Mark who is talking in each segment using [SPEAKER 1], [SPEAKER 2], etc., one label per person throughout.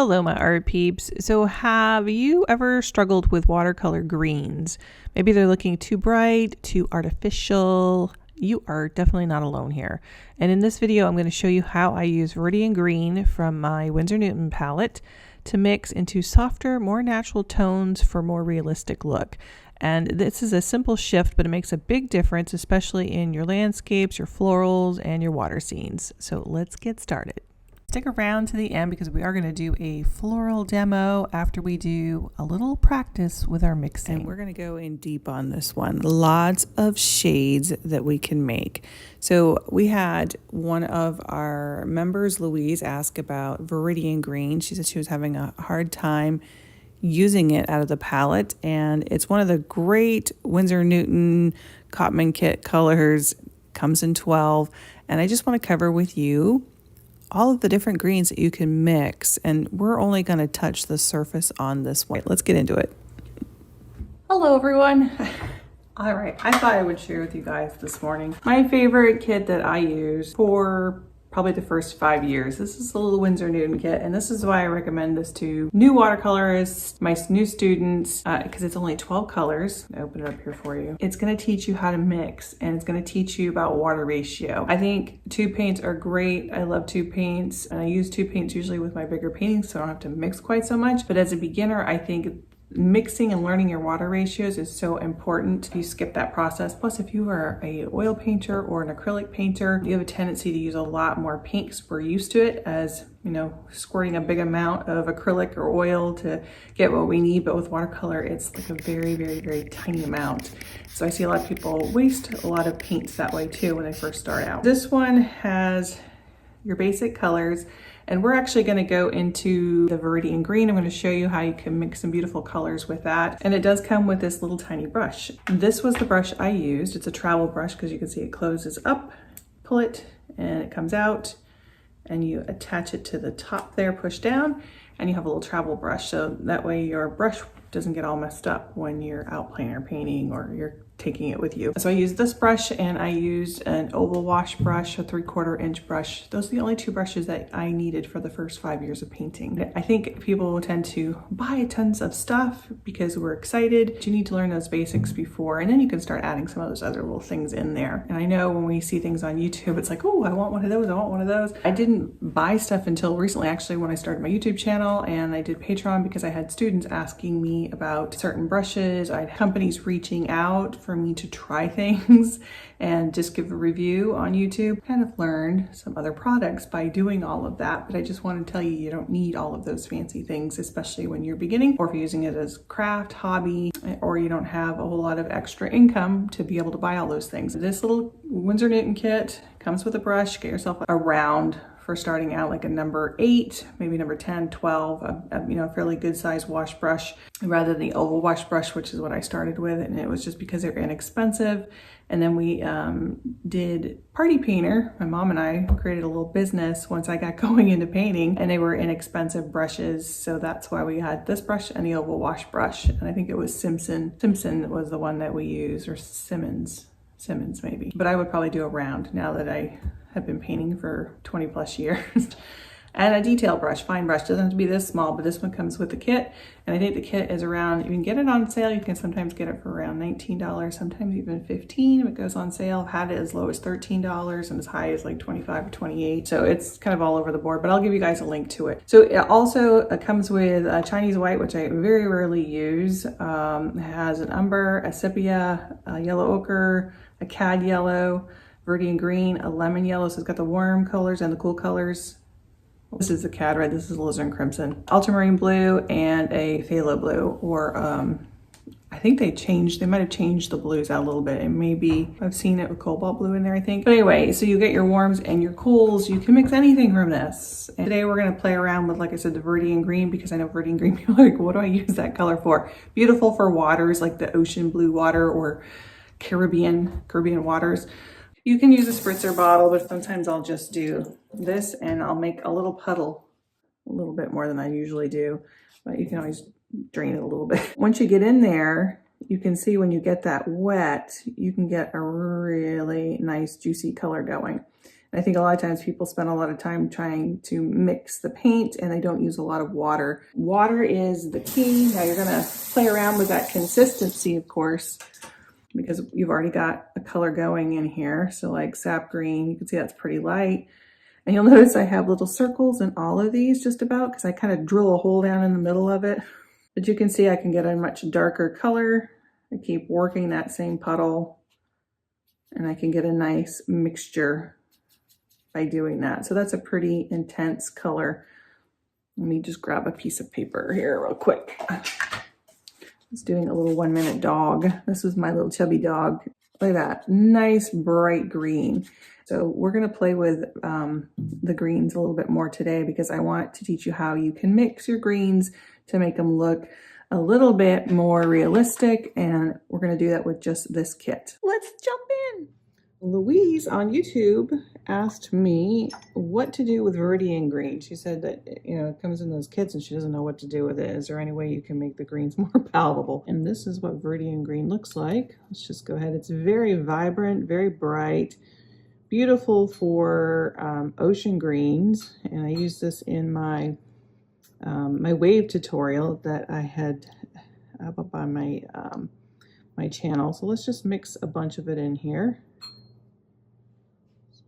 [SPEAKER 1] Hello, my art peeps. So have you ever struggled with watercolor greens? Maybe they're looking too bright, too artificial. You are definitely not alone here. And in this video, I'm going to show you how I use Viridian green from my Winsor Newton palette to mix into softer, more natural tones for a more realistic look. And this is a simple shift, but it makes a big difference, especially in your landscapes, your florals, and your water scenes. So let's get started. Stick around to the end because we are going to do a floral demo after we do a little practice with our mixing.
[SPEAKER 2] And we're going to go in deep on this one. Lots of shades that we can make. So we had one of our members, Louise, ask about Viridian green. She said she was having a hard time using it out of the palette, and it's one of the great Winsor Newton Cotman kit colors. Comes in 12, and I just want to cover with you all of the different greens that you can mix, and we're only going to touch the surface on this one. Let's get into it.
[SPEAKER 1] Hello everyone. All right, I thought I would share with you guys this morning my favorite kit that I use for probably the first 5 years. This is a little Winsor Newton kit, and this is why I recommend this to new watercolorists, my new students, because it's only 12 colors. I'll open it up here for you. It's going to teach you how to mix, and it's going to teach you about water ratio. I think tube paints are great. I love tube paints, and I use tube paints usually with my bigger paintings, so I don't have to mix quite so much. But as a beginner, I think mixing and learning your water ratios is so important. You skip that process. Plus, if you are a oil painter or an acrylic painter, you have a tendency to use a lot more paint because we're used to it as, you know, squirting a big amount of acrylic or oil to get what we need. But with watercolor, it's like a very, very, very tiny amount. So I see a lot of people waste a lot of paints that way too when they first start out. This one has your basic colors. And we're actually going to go into the Viridian green. I'm going to show you how you can mix some beautiful colors with that. And it does come with this little tiny brush. This was the brush I used. It's a travel brush because you can see it closes up, pull it, and it comes out. And you attach it to the top there, push down, and you have a little travel brush. So that way your brush doesn't get all messed up when you're out playing or painting or you're taking it with you. So I used this brush, and I used an oval wash brush, a 3/4 inch brush. Those are the only two brushes that I needed for the first 5 years of painting. I think people tend to buy tons of stuff because we're excited, but you need to learn those basics before, and then you can start adding some of those other little things in there. And I know when we see things on YouTube, it's like, oh, I want one of those, I want one of those. I didn't buy stuff until recently, actually, when I started my YouTube channel and I did Patreon, because I had students asking me about certain brushes. I had companies reaching out for me to try things and just give a review on YouTube. Kind of learned some other products by doing all of that, but I just want to tell you, you don't need all of those fancy things, especially when you're beginning, or if you're using it as craft, hobby, or you don't have a whole lot of extra income to be able to buy all those things. This little Winsor Newton kit comes with a brush. Get yourself a round for starting out, like a number 8, maybe number 10, 12, a fairly good size wash brush, rather than the oval wash brush, which is what I started with. And it was just because they're inexpensive. And then we did Party Painter. My mom and I created a little business once I got going into painting, and they were inexpensive brushes. So that's why we had this brush and the oval wash brush. And I think it was Simpson was the one that we used, or Simmons maybe. But I would probably do a round now that I have been painting for 20 plus years. And a detail brush, fine brush, doesn't have to be this small, but this one comes with the kit. And I think the kit is around, you can get it on sale. You can sometimes get it for around $19, sometimes even $15 if it goes on sale. I've had it as low as $13 and as high as like $25 or $28. So it's kind of all over the board, but I'll give you guys a link to it. So it also comes with a Chinese white, which I very rarely use. It has an umber, a sepia, a yellow ochre, a cad yellow, Viridian green, a lemon yellow. So it's got the warm colors and the cool colors. This is the cad red, this is alizarin crimson, ultramarine blue, and a phthalo blue, or I think they might have changed the blues out a little bit. And maybe I've seen it with cobalt blue in there, I think. But anyway, so you get your warms and your cools. You can mix anything from this. And today we're gonna play around with, like I said, the Viridian green, because I know Viridian green people are like, what do I use that color for? Beautiful for waters like the ocean blue water or Caribbean waters. You can use a spritzer bottle, but sometimes I'll just do this and I'll make a little puddle, a little bit more than I usually do, but you can always drain it a little bit. Once you get in there, you can see when you get that wet, you can get a really nice juicy color going. And I think a lot of times people spend a lot of time trying to mix the paint and they don't use a lot of water. Water is the key. Now you're gonna play around with that consistency, of course, because you've already got a color going in here. So like sap green, you can see that's pretty light. And you'll notice I have little circles in all of these just about because I kind of drill a hole down in the middle of it. But you can see I can get a much darker color. I keep working that same puddle and I can get a nice mixture by doing that. So that's a pretty intense color. Let me just grab a piece of paper here real quick. I was doing a little 1 minute dog. This is my little chubby dog. Look at that, nice bright green. So we're gonna play with the greens a little bit more today because I want to teach you how you can mix your greens to make them look a little bit more realistic, and we're gonna do that with just this kit. Let's jump in. Louise on YouTube asked me what to do with Viridian green. She said that, you know, it comes in those kits and she doesn't know what to do with it. Is there any way you can make the greens more palatable? And this is what Viridian green looks like. Let's just go ahead. It's very vibrant, very bright, beautiful for ocean greens. And I use this in my my wave tutorial that I had up on my my channel. So let's just mix a bunch of it in here.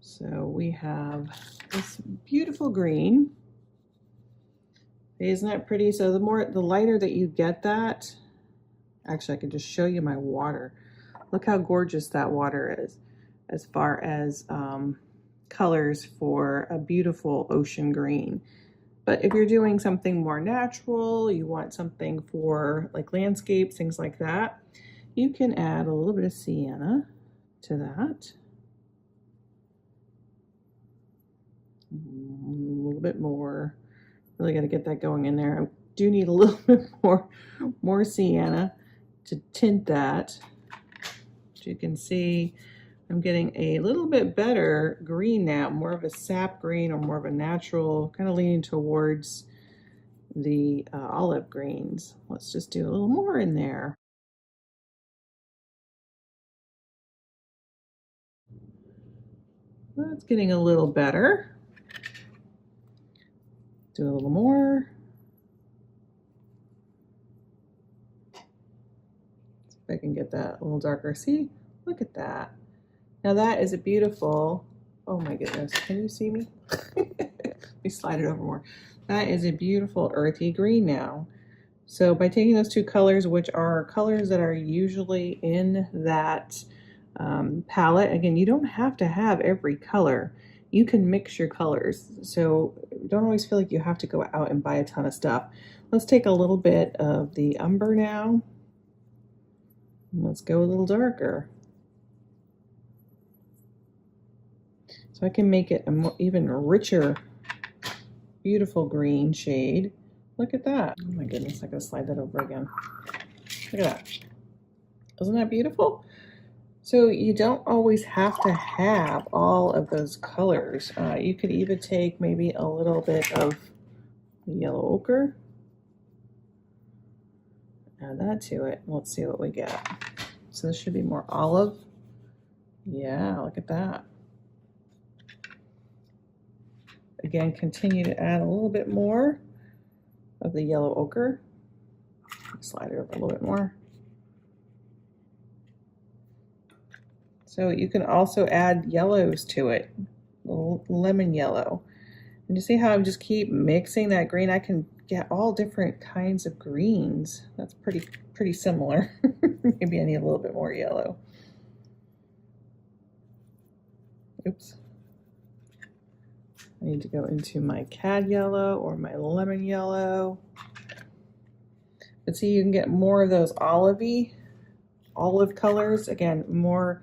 [SPEAKER 1] So we have this beautiful green. Isn't that pretty? So the lighter that you get that, actually I can just show you my water. Look how gorgeous that water is as far as colors for a beautiful ocean green. But if you're doing something more natural, you want something for like landscapes, things like that, you can add a little bit of sienna to that. A little bit more. Really got to get that going in there. I do need a little bit more sienna to tint that. As you can see, I'm getting a little bit better green now, more of a sap green or more of a natural, kind of leaning towards the olive greens. Let's just do a little more in there. That's getting a little better. Do a little more. See if I can get that a little darker. See, look at that. Now that is a beautiful, oh my goodness, can you see me? Let me slide it over more. That is a beautiful earthy green now. So by taking those two colors, which are colors that are usually in that palette, again, you don't have to have every color. You can mix your colors. So don't always feel like you have to go out and buy a ton of stuff. Let's take a little bit of the umber now. Let's go a little darker. So I can make it a more, even richer, beautiful green shade. Look at that. Oh my goodness, I gotta slide that over again. Look at that. Isn't that beautiful? So you don't always have to have all of those colors. You could even take maybe a little bit of yellow ochre. Add that to it. Let's see what we get. So this should be more olive. Yeah, look at that. Again, continue to add a little bit more of the yellow ochre. Slide it over a little bit more. So you can also add yellows to it, lemon yellow. And you see how I just keep mixing that green? I can get all different kinds of greens. That's pretty similar. Maybe I need a little bit more yellow. Oops. I need to go into my cad yellow or my lemon yellow. But see, you can get more of those olivey, olive colors. Again, more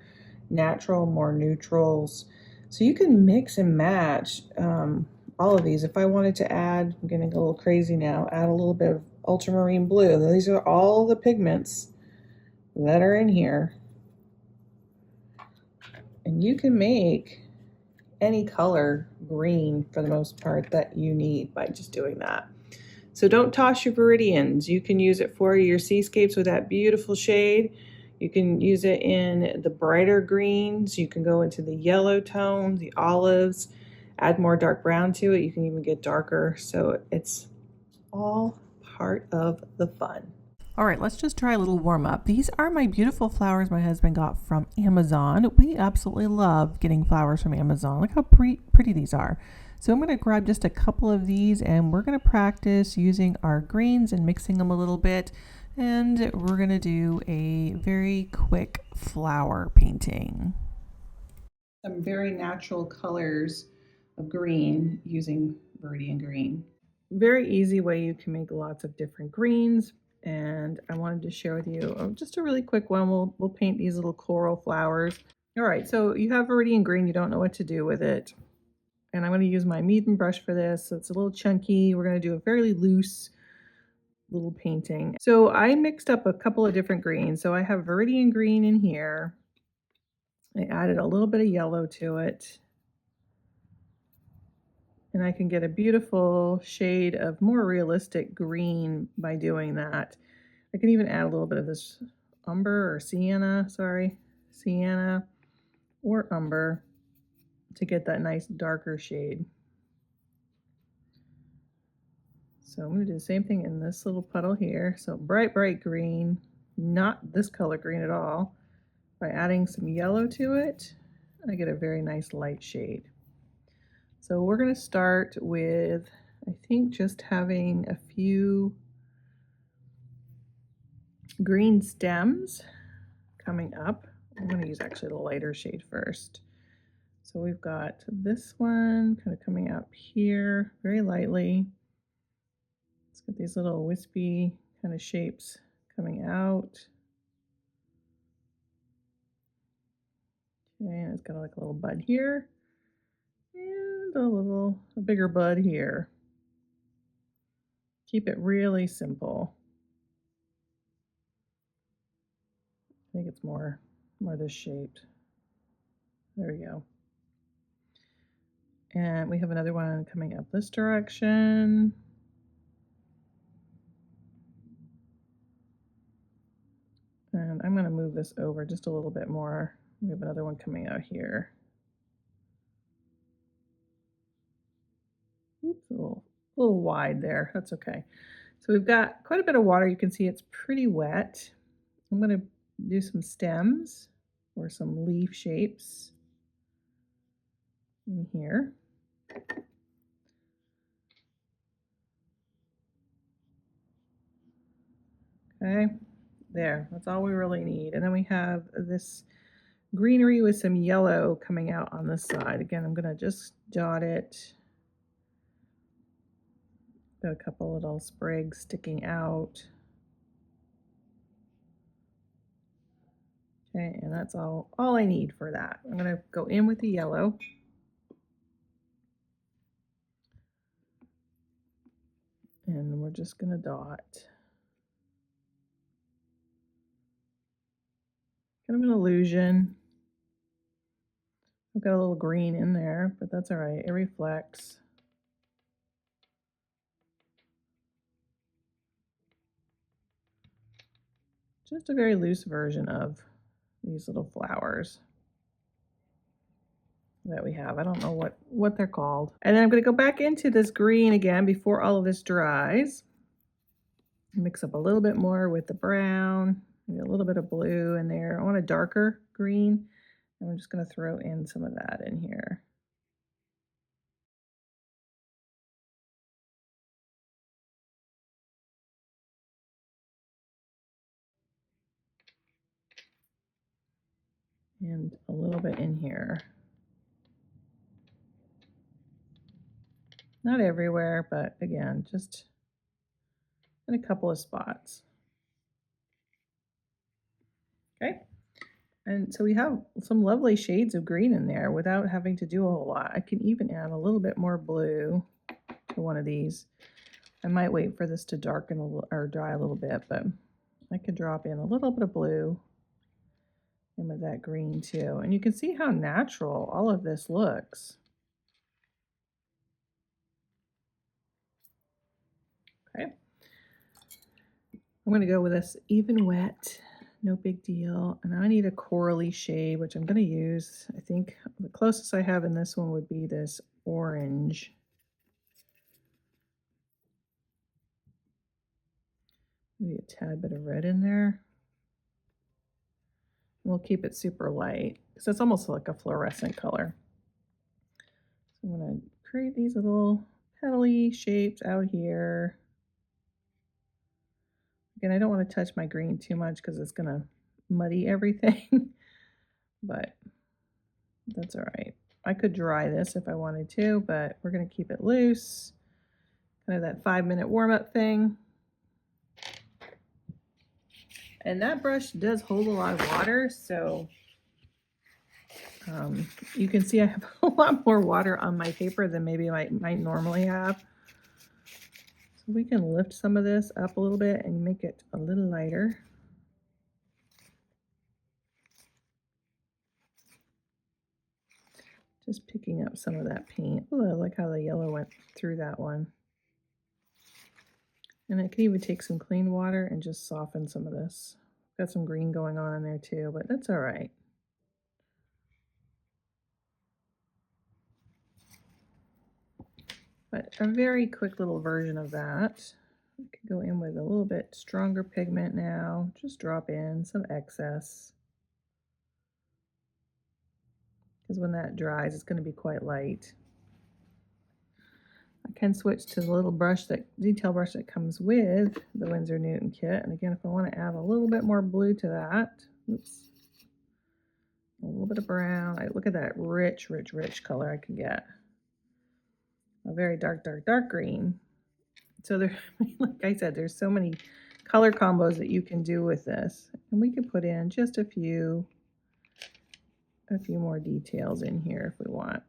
[SPEAKER 1] natural, more neutrals. So you can mix and match all of these. If I wanted to add, I'm getting a little crazy now, add a little bit of ultramarine blue. Now, these are all the pigments that are in here. And you can make any color green for the most part that you need by just doing that. So don't toss your Viridians. You can use it for your seascapes with that beautiful shade. You can use it in the brighter greens. You can go into the yellow tone, the olives, add more dark brown to it. You can even get darker. So it's all part of the fun. All right, let's just try a little warm up. These are my beautiful flowers my husband got from Amazon. We absolutely love getting flowers from Amazon. Look how pretty these are. So I'm going to grab just a couple of these and we're going to practice using our greens and mixing them a little bit. And we're going to do a very quick flower painting. Some very natural colors of green using Viridian green. Very easy way you can make lots of different greens, and I wanted to share with you just a really quick one. We'll paint these little coral flowers. All right, so you have Viridian green, you don't know what to do with it, and I'm going to use my Meeden brush for this. So it's a little chunky. We're going to do a fairly loose little painting. So I mixed up a couple of different greens. So I have Viridian green in here. I added a little bit of yellow to it. And I can get a beautiful shade of more realistic green by doing that. I can even add a little bit of this umber or sienna or umber to get that nice darker shade. So I'm going to do the same thing in this little puddle here. So bright green, not this color green at all. By adding some yellow to it, I get a very nice light shade. So we're going to start with, I think, just having a few green stems coming up. I'm going to use actually the lighter shade first. So we've got this one kind of coming up here very lightly. It's got these little wispy kind of shapes coming out. Okay, and it's got like a little bud here and a bigger bud here. Keep it really simple. I think it's more this shaped. There we go. And we have another one coming up this direction. And I'm going to move this over just a little bit more. We have another one coming out here. Oops, a little wide there. That's okay. So we've got quite a bit of water. You can see it's pretty wet. I'm going to do some stems or some leaf shapes in here. Okay, there, that's all we really need. And then we have this greenery with some yellow coming out on this side. Again, I'm going to just dot it. Got a couple little sprigs sticking out. Okay, and that's all I need for that. I'm going to go in with the yellow. And we're just going to dot. Kind of an illusion. I've got a little green in there, but that's all right. It reflects. Just a very loose version of these little flowers that we have. I don't know what they're called. And then I'm going to go back into this green again before all of this dries. Mix up a little bit more with the brown, maybe a little bit of blue in there. I want a darker green. And I'm just going to throw in some of that in here. And a little bit in here. Not everywhere, but again, just in a couple of spots. Okay. And so we have some lovely shades of green in there without having to do a whole lot. I can even add a little bit more blue to one of these. I might wait for this to darken a little or dry a little bit, but I could drop in a little bit of blue in with that green too. And you can see how natural all of this looks. Okay. I'm going to go with this even wet no big deal. And I need a corally shade, which I'm going to use. I think the closest I have in this one would be this orange. Maybe a tad bit of red in there. We'll keep it super light because it's almost like a fluorescent color. So I'm going to create these little petally shapes out here. Again, I don't want to touch my green too much because it's going to muddy everything, but that's all right. I could dry this if I wanted to, but we're going to keep it loose. Kind of that 5-minute warm-up thing. And that brush does hold a lot of water, so you can see I have a lot more water on my paper than maybe I might normally have. So we can lift some of this up a little bit and make it a little lighter. Just picking up some of that paint. Oh, I like how the yellow went through that one. And I can even take some clean water and just soften some of this. Got some green going on in there too, but that's all right. But a very quick little version of that. We can go in with a little bit stronger pigment now. Just drop in some excess. Because when that dries, it's going to be quite light. I can switch to the little brush, that detail brush that comes with the Winsor Newton kit. And again, if I want to add a little bit more blue to that, oops, a little bit of brown. Look at that rich, rich, rich color I can get. A very dark, dark, dark green. So there, like I said, there's so many color combos that you can do with this. And we can put in just a few more details in here if we want.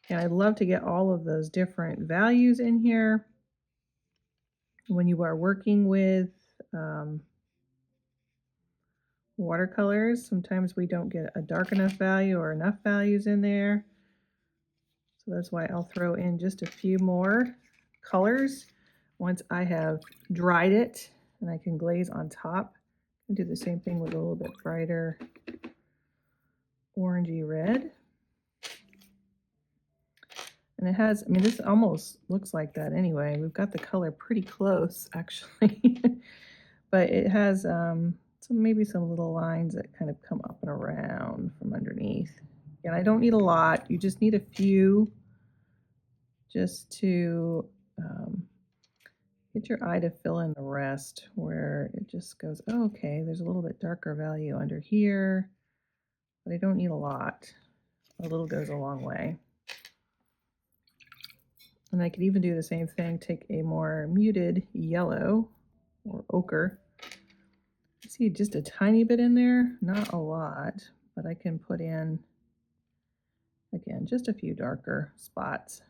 [SPEAKER 1] And I'd love to get all of those different values in here. When you are working with watercolors, sometimes we don't get a dark enough value or enough values in there. So that's why I'll throw in just a few more colors once I have dried it, and I can glaze on top. And do the same thing with a little bit brighter orangey red. And it has, I mean, this almost looks like that anyway. We've got the color pretty close, actually. But it has maybe some little lines that kind of come up and around from underneath. And I don't need a lot. You just need a few just to get your eye to fill in the rest where it just goes, oh, okay, there's a little bit darker value under here, but I don't need a lot. A little goes a long way. And I could even do the same thing, take a more muted yellow or ochre. See just a tiny bit in there, not a lot, but I can put in, again, just a few darker spots.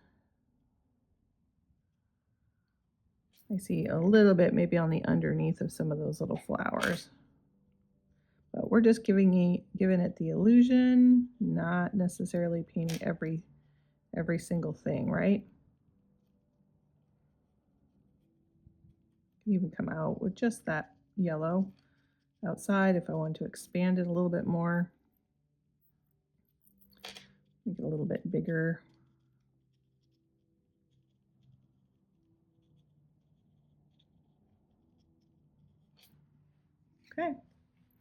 [SPEAKER 1] I see a little bit maybe on the underneath of some of those little flowers. But we're just giving it the illusion, not necessarily painting every single thing, right? You can even come out with just that yellow outside if I want to expand it a little bit more. Make it a little bit bigger. Okay,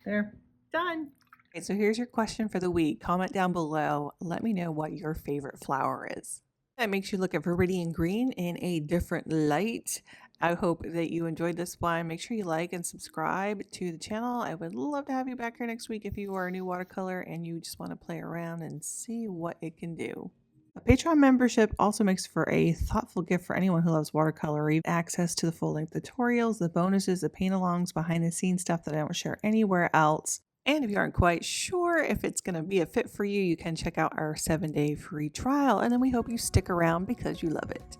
[SPEAKER 1] there, done.
[SPEAKER 2] Okay, so here's your question for the week. Comment down below. Let me know what your favorite flower is. That makes you look at Viridian green in a different light. I hope that you enjoyed this one. Make sure you like and subscribe to the channel. I would love to have you back here next week if you are a new watercolor and you just want to play around and see what it can do. A Patreon membership also makes for a thoughtful gift for anyone who loves watercolor. You have access to the full-length tutorials, the bonuses, the paint-alongs, behind-the-scenes stuff that I don't share anywhere else. And if you aren't quite sure if it's going to be a fit for you, you can check out our 7-day free trial. And then we hope you stick around because you love it.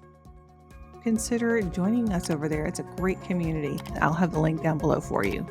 [SPEAKER 2] Consider joining us over there. It's a great community. I'll have the link down below for you.